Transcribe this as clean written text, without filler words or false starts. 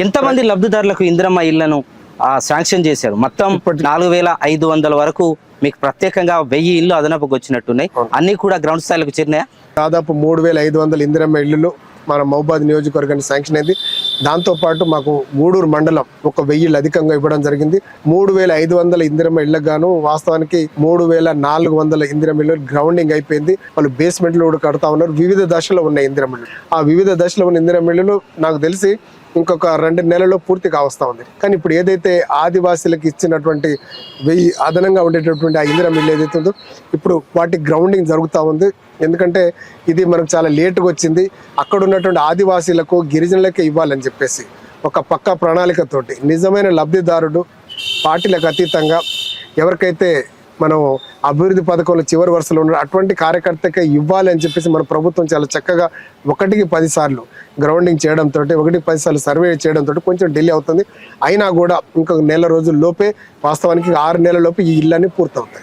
ఎంతమంది లబ్ధిదారులకు ఇందిరమ్మ ఇళ్లను శాంక్షన్ చేశారు? మొత్తం 4500 వరకు మీకు ప్రత్యేకంగా 1000 ఇల్లు అదనపుకు వచ్చినట్టున్నాయి. అన్ని కూడా గ్రౌండ్ స్థాయిలకు చేరినాయా? దాదాపు 3500 ఇందిరమ్మ ఇల్లులు మన మహబూబాద్ నియోజకవర్గానికి శాంక్షన్ అయింది. దాంతోపాటు మాకు గూడూరు మండలం 1000 అధికంగా ఇవ్వడం జరిగింది. 3500 ఇందిరమ్మ ఇళ్లకు గాను వాస్తవానికి 3400 ఇందిరమ్మ ఇల్లు గ్రౌండింగ్ అయిపోయింది. వాళ్ళు బేస్మెంట్లు కూడా కడతా ఉన్నారు. వివిధ దశలో ఉన్నాయి ఇందిరమ్మ ఇల్లు. ఆ వివిధ దశలో ఉన్న ఇందిరమ్మ ఇల్లు నాకు తెలిసి ఇంకొక 2 నెలల్లో పూర్తి కావస్తా ఉంది. కానీ ఇప్పుడు ఏదైతే ఆదివాసీలకు ఇచ్చినటువంటి 1000 అదనంగా ఉండేటటువంటి ఆ ఇందిరమ్మ ఇల్లు ఏదైతే ఉందో ఇప్పుడు వాటి గ్రౌండింగ్ జరుగుతూ ఉంది. ఎందుకంటే ఇది మనకు చాలా లేటుగా వచ్చింది. అక్కడ ఉన్నటువంటి ఆదివాసీలకు గిరిజనులకే ఇవ్వాలని చెప్పేసి ఒక పక్కా ప్రణాళికతోటి నిజమైన లబ్ధిదారుడు పార్టీలకు అతీతంగా ఎవరికైతే మనం అభివృద్ధి పథకంలో చివరి వరుసలో ఉన్న అటువంటి కార్యకర్తకే ఇవ్వాలి అని చెప్పేసి మన ప్రభుత్వం చాలా చక్కగా 1కి 10 సార్లు గ్రౌండింగ్ చేయడంతో 1కి 10 సార్లు సర్వే చేయడంతో కొంచెం డిలే అవుతుంది. అయినా కూడా ఇంకొక నెల రోజుల లోపే వాస్తవానికి 6 నెలల లోపు ఈ ఇళ్ళని పూర్తవుతాయి.